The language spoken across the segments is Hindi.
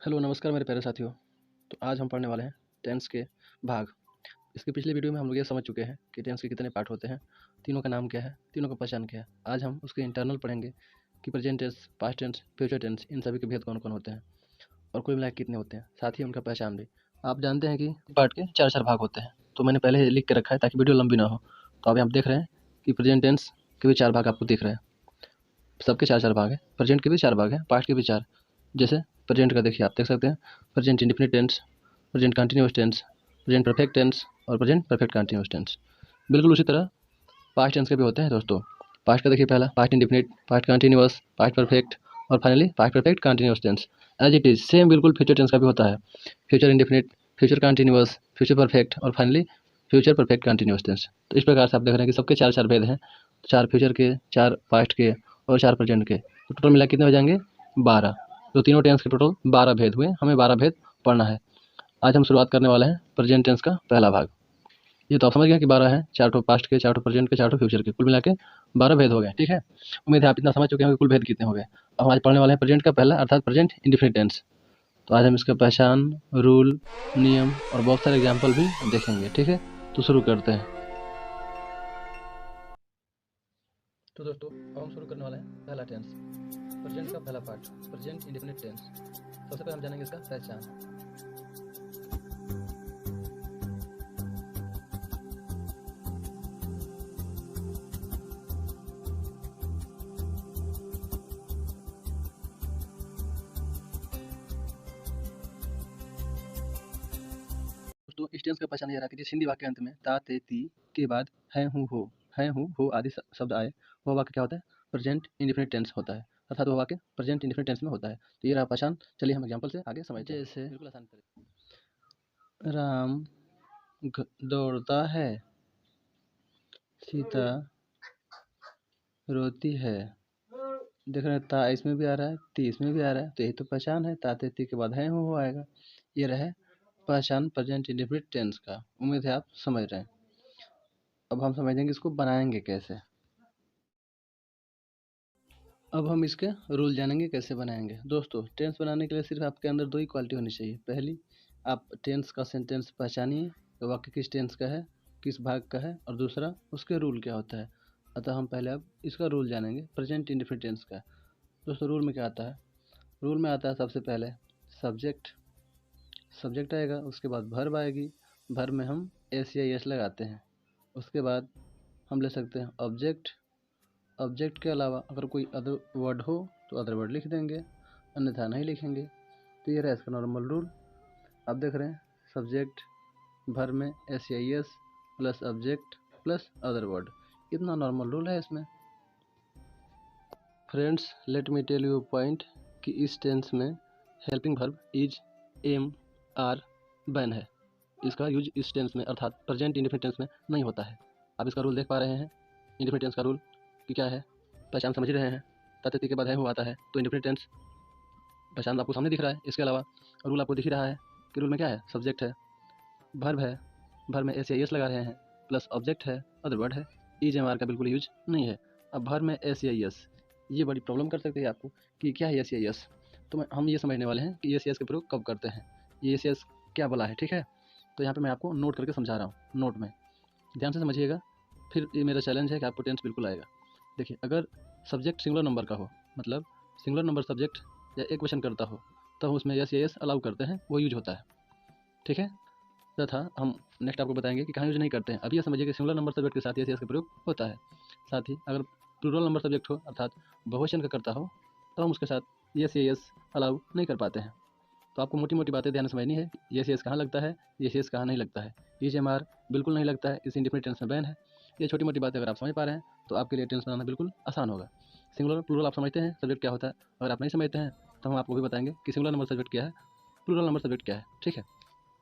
हेलो नमस्कार मेरे प्यारे साथियों। तो आज हम पढ़ने वाले हैं टेंस के भाग। इसके पिछले वीडियो में हम लोग ये समझ चुके हैं कि टेंस के कितने पार्ट होते हैं, तीनों का नाम क्या है, तीनों का पहचान क्या है। आज हम उसके इंटरनल पढ़ेंगे कि present tense, past tense, future tense, इन सभी के भेद कौन कौन होते हैं और कुल मिलाकर कितने होते हैं, साथ ही उनका पहचान भी। आप जानते हैं कि पार्ट के चार चार भाग होते हैं, तो मैंने पहले लिख के रखा है ताकि वीडियो लंबी ना हो। तो अभी आप देख रहे हैं कि प्रेजेंट टेंस के भी चार भाग आपको दिख रहे हैं। सबके चार चार भाग हैं, प्रेजेंट के भी चार भाग हैं, पास्ट के भी चार। जैसे प्रेजेंट का देखिए, आप देख सकते हैं present indefinite tense, present continuous tense, present perfect tense और प्रेजेंट परफेक्ट कंटिन्यूअस टेंस। बिल्कुल उसी तरह पास्ट टेंस के भी होते हैं दोस्तों। पास्ट का देखिए, पहला past indefinite, past continuous, past perfect और finally past perfect continuous tense. As it is same बिल्कुल फ्यूचर टेंस का भी होता है। Future indefinite, future continuous, future perfect और finally future perfect continuous tense. तो इस प्रकार से आप देख रहे हैं कि सबके चार चार भेद हैं, चार फ्यूचर के, चार पास्ट के और चार प्रेजेंट के। तो टोटल मिला कितने हो जाएंगे? 12। तो तीनों टेंस के टोटल 12 भेद हुए, हमें 12 भेद पढ़ना है। आज हम शुरुआत करने वाले हैं प्रेजेंट टेंस का पहला भाग। ये तो आप समझ गए कि 12 है, चार ठो पास्ट के, चार ठो प्रेजेंट के, चार ठो फ्यूचर के, कुल मिला के 12 भेद हो गए। ठीक है, उम्मीद है आप इतना समझ चुके हैं कि कुल भेद कितने हो गए। अब हम आज पढ़ने वाले हैं प्रेजेंट का पहला अर्थात प्रेजेंट इंडेफिनिट टेंस। तो आज हम इसका पहचान, रूल, नियम और बहुत सारे एग्जाम्पल भी देखेंगे। ठीक है, तो शुरू करते हैं। तो दोस्तों अब हम शुरू करने वाले हैं पहला टेंस, प्रेजेंट का पहला पार्ट, प्रेजेंट इंडेफिनिट टेंस। सबसे पहले हम जानेंगे इसका पहचान। दोस्तों इस टेंस का पहचान ये रहा कि जिस हिंदी वाक्य अंत में ता, ते, ती के बाद है, हूँ, हो आदि शब्द आए, वह वाक्य क्या होता है? प्रेजेंट इंडेफिनिट टेंस होता है, अर्थात वह वाक्य प्रेजेंट इंडेफिनिट टेंस में होता है। तो ये रहा पहचान। चलिए हम एग्जांपल से आगे समझते हैं। जैसे बिल्कुल आसान करें। राम दौड़ता है, सीता रोती है। देख रहे हैं, ता इसमें भी आ रहा है, ती इसमें भी आ रहा है, तो यही तो पहचान है। ता, ते, ती के बाद है, हूँ, हो आएगा। ये रहे पहचान प्रेजेंट इंडेफिनिट टेंस का। उम्मीद है आप समझ रहे हैं। अब हम समझेंगे इसको बनाएंगे कैसे। अब हम इसके रूल जानेंगे कैसे बनाएंगे। दोस्तों टेंस बनाने के लिए सिर्फ आपके अंदर दो ही क्वालिटी होनी चाहिए। पहली, आप टेंस का सेंटेंस पहचानिए, तो वाक्य किस टेंस का है, किस भाग का है, और दूसरा उसके रूल क्या होता है। अतः हम पहले अब इसका रूल जानेंगे प्रेजेंट इंडेफिनिट टेंस का। दोस्तों रूल में क्या आता है? रूल में आता है सबसे पहले सब्जेक्ट, सब्जेक्ट आएगा, उसके बाद वर्ब आएगी, वर्ब में हम एस या एस लगाते हैं। उसके बाद हम ले सकते हैं ऑब्जेक्ट, ऑब्जेक्ट के अलावा अगर कोई अदर वर्ड हो तो अदर वर्ड लिख देंगे, अन्यथा नहीं लिखेंगे। तो ये रहा इसका नॉर्मल रूल। आप देख रहे हैं सब्जेक्ट भर में एस या S plus object plus other word, इतना नॉर्मल रूल है इसमें। Friends let me tell you point कि इस टेंस में helping verb is, am, are, ban है। इसका यूज इस टेंस में अर्थात प्रेजेंट इंडेफिनिट टेंस में नहीं होता है। आप इसका रूल देख पा रहे हैं, इंडेफिनिट टेंस का रूल कि क्या है, पहचान समझ रहे हैं। तथ्य के बाद है, हुआ आता है, तो इंडेफिनिट टेंस पहचान आपको सामने दिख रहा है। इसके अलावा रूल आपको दिख ही रहा है कि रूल में क्या है, सब्जेक्ट है, वर्ब है, वर्ब में एस या एस लगा रहे हैं, प्लस ऑब्जेक्ट है, अदर वर्ड है, इज एम आर का बिल्कुल यूज नहीं है। अब वर्ब में एस या एस, ये बड़ी प्रॉब्लम कर सकती है आपको कि क्या है एस या एस। तो हम ये समझने वाले हैं कि एस या एस का प्रयोग कब करते हैं, ये एस या एस क्या बोला है। ठीक है, तो यहाँ पे मैं आपको नोट करके समझा रहा हूँ, नोट में ध्यान से समझिएगा, फिर ये मेरा चैलेंज है कि आपको टेंस बिल्कुल आएगा। देखिए, अगर सब्जेक्ट सिंगुलर नंबर का हो, मतलब सिंगुलर नंबर सब्जेक्ट या एक क्वेश्चन करता हो, तो उसमें यस या यस अलाउ करते हैं, वो यूज होता है। ठीक है, तथा हम नेक्स्ट आपको बताएंगे कि कहाँ यूज नहीं करते हैं। अभी ये समझिए कि सिंगुलर नंबर सब्जेक्ट के साथ यस यस का प्रयोग होता है। साथ ही अगर प्लूरल नंबर सब्जेक्ट हो अर्थात बहुवचन का करता हो, तो हम उसके साथ यस या यस अलाउ नहीं कर पाते हैं। तो आपको मोटी मोटी बातें ध्यान से समझनी है। यस यस कहाँ लगता है, यस यस कहाँ नहीं लगता है, इज एम आर बिल्कुल नहीं लगता है, इस इंडेफिनिट टेंस में बैन है। ये छोटी मोटी बातें अगर आप समझ पा रहे हैं तो आपके लिए टेंस बनाना बिल्कुल आसान होगा। सिंगुलर प्लूरल आप समझते हैं सब्जेक्ट क्या होता है, अगर आप नहीं समझते हैं तो हम आपको भी बताएंगे कि सिंगुलर नंबर सब्जेक्ट क्या है, प्लूरल नंबर सब्जेक्ट क्या है। ठीक है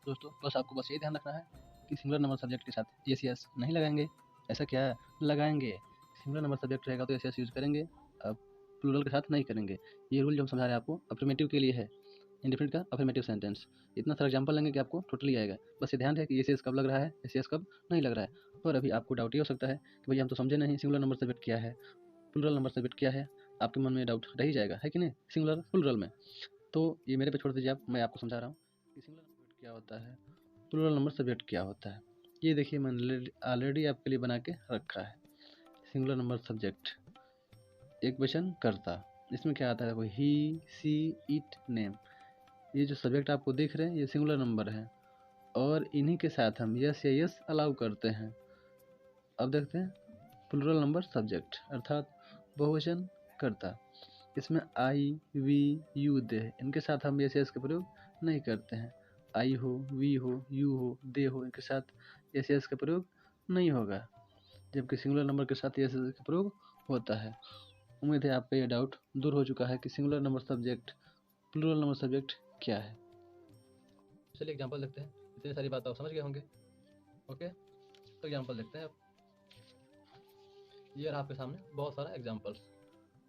दोस्तों, बस आपको बस ये ध्यान रखना है कि सिंगुलर नंबर सब्जेक्ट के साथ यस यस नहीं लगाएंगे। ऐसा क्या है, लगाएंगे। सिंगुलर नंबर सब्जेक्ट रहेगा तो यस यस यूज करेंगे, अब प्लूरल के साथ नहीं करेंगे। ये रूल जो हम समझा रहे हैं आपको अफर्मेटिव के लिए है, इंडेफिनिट का अफर्मेटिव सेंटेंस। इतना सारा एग्जांपल लेंगे कि आपको टोटली आएगा। बस ये ध्यान रहे कि एस कब लग रहा है, एस कब नहीं लग रहा है। और अभी आपको डाउट ये हो सकता है कि भैया हम तो समझे नहीं सिंगुलर नंबर सब्जेक्ट क्या है, प्लूरल नंबर सब्जेक्ट क्या है। आपके मन में डाउट रह ही जाएगा, है कि नहीं, सिंगुलर प्लूरल में। तो ये मेरे पे छोड़ दीजिए आप, मैं आपको समझा रहा हूँ कि सिंगुलर नंबर सब्जेक्ट क्या होता है, प्लूरल नंबर सब्जेक्ट क्या होता है। ये देखिए मैंने ऑलरेडी आपके लिए बना के रखा है। सिंगुलर नंबर सब्जेक्ट एक वचन कर्ता, इसमें क्या आता है, कोई ही, सी, इट, नेम। ये जो सब्जेक्ट आपको दिख रहे हैं ये सिंगुलर नंबर है और इन्हीं के साथ हम यस या यस अलाउ करते हैं। अब देखते हैं प्लूरल नंबर सब्जेक्ट अर्थात बहुवचन कर्ता। इसमें आई, वी, यू, दे, इनके साथ हम यस यस का प्रयोग नहीं करते हैं। आई हो, वी हो, यू हो, दे हो, इनके साथ यस यस का प्रयोग नहीं होगा, जबकि सिंगुलर नंबर के साथ यस यस का प्रयोग होता है। उम्मीद है आपका ये डाउट दूर हो चुका है कि singular number subject, plural number subject क्या है। चलिए एग्जांपल देखते हैं। इतनी सारी बात आप समझ गए होंगे। ओके, तो एग्जांपल देखते हैं अब। ये रहा आपके सामने बहुत सारा एग्जांपल्स।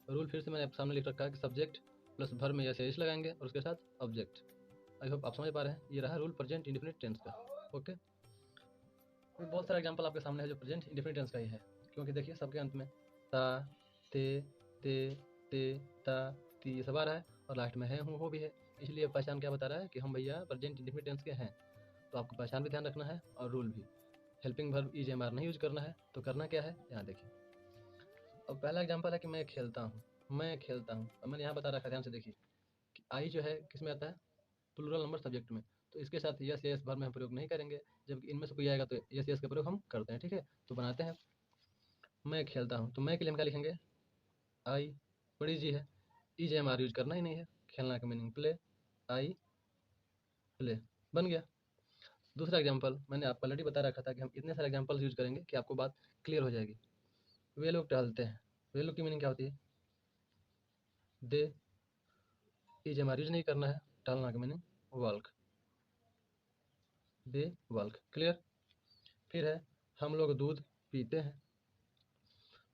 रूल फिर से मैंने आपके सामने लिख रखा है कि सब्जेक्ट प्लस वर्ब में यस या इस लगाएंगे और उसके साथ ऑब्जेक्ट। आई होप आप समझ पा रहे हैं। ये रहा रूल प्रेजेंट इंडेफिनिट टेंस का। ओके, तो बहुत सारा एग्जांपल आपके सामने है जो प्रेजेंट इंडेफिनिट टेंस का ही है, क्योंकि देखिए सबके अंत में ता, ते, ते, ता, ती ये सब आ रहा है और लास्ट में है, हूँ, हो भी है। इसलिए पहचान क्या बता रहा है कि हम भैया प्रेजेंट इंडेफिनिट टेंस के हैं। तो आपको पहचान भी ध्यान रखना है और रूल भी। Helping verb is am are नहीं यूज करना है। तो करना क्या है, यहाँ देखिए। अब पहला एग्जांपल है कि मैं खेलता हूँ, मैं खेलता हूँ। अब मैंने यहाँ बता रखा है, ध्यान से देखिए कि आई जो है किस में आता है, प्लूरल नंबर सब्जेक्ट में। तो इसके साथ यस यस वर्ब में हम प्रयोग नहीं करेंगे, जबकि इनमें से कोई आएगा तो यस यस का प्रयोग हम करते हैं। ठीक है, तो बनाते हैं। मैं खेलता हूँ, तो मैं के लिए हम क्या लिखेंगे, आई, बड़ी जी है, इज एम आर यूज करना ही नहीं है। खेलना का मीनिंग प्ले, आई प्ले, बन गया। दूसरा एग्जाम्पल मैंने आपको ऑलरेडी बता रखा था कि हम इतने सारे एग्जाम्पल्स यूज करेंगे कि आपको बात क्लियर हो जाएगी। वे लोग टहलते हैं, वे लोग की मीनिंग क्या होती है, दे, इज एम आर यूज नहीं करना है। टहलना का मीनिंग वॉल्क, दे वॉल्क, क्लियर। फिर है हम लोग दूध पीते हैं।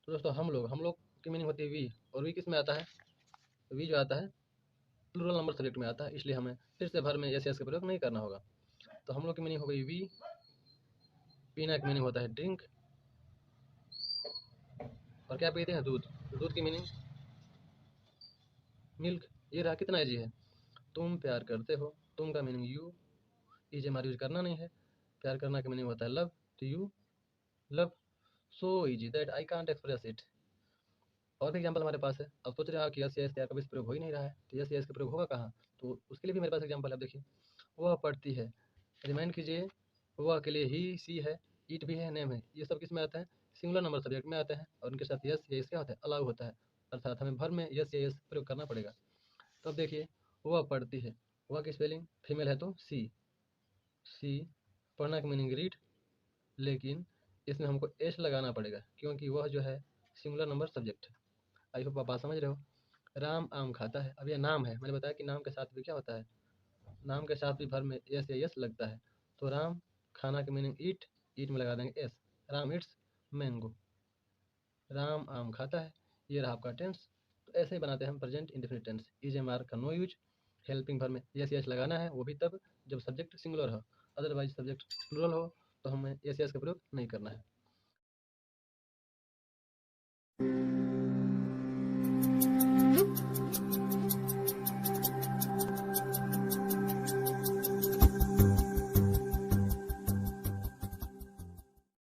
तो दोस्तों हम लोग की मीनिंग होती है वी, और वी किस में आता है, वी जो आता है प्लूरल नंबर सब्जेक्ट में आता है, इसलिए हमें फिर से भर में यस यस का प्रयोग नहीं करना होगा। तो हम लोग की मीनिंग हो गई वी, पीना की मीनिंग होता है ड्रिंक, और क्या पीते हैं, दूध, दूध की मीनिंग मिल्क। ये रहा, कितना ईजी है। तुम प्यार करते हो, तुम का meaning you, is am are use करना नहीं है। प्यार करना का मीनिंग होता है लव, तो you love. So easy that I can't express it. और भी एग्जाम्पल हमारे पास है। अब सोच रहे हो कि यस यस का कभी प्रयोग हो ही नहीं रहा है, तो यस यस का प्रयोग होगा कहाँ। तो उसके लिए भी मेरे पास एग्जाम्पल है। देखिए, वह पढ़ती है, रिमाइंड कीजिए, वह के लिए ही, सी है, ईट भी है, नेम है। ये सब किस में आता है, सिंगुलर नंबर सब्जेक्ट में आता है, और उनके साथ यस या यस क्या होता है, अलाउ होता है। अर्थात हमें भर में यस या यस प्रयोग करना पड़ेगा। तो अब देखिए, वह पढ़ती है, वह की स्पेलिंग फीमेल है तो सी, सी, पढ़ना की मीनिंग रीड, लेकिन इसमें हमको एस लगाना पड़ेगा क्योंकि वह जो है सिंगुलर नंबर सब्जेक्ट है। आई होप आप बात समझ रहे हो। राम आम खाता है, अब ये नाम है, मैंने बताया कि नाम के साथ भी क्या होता है, नाम के साथ भी भर में यस या यस लगता है। तो राम, खाना की मीनिंग ईट, ईट में लगा देंगे S, Ram it's mango, Ram आम खाता है। ये रहा आपका टेंस। तो ऐसे ही बनाते हैं हम present indefinite tense. Is am are का नो यूज, हेल्पिंग भर में यस यस लगाना है, वो भी तब जब सब्जेक्ट सिंगुलर हो, अदरवाइज सब्जेक्ट प्लूरल हो तो हमें यस यस का प्रयोग नहीं करना है।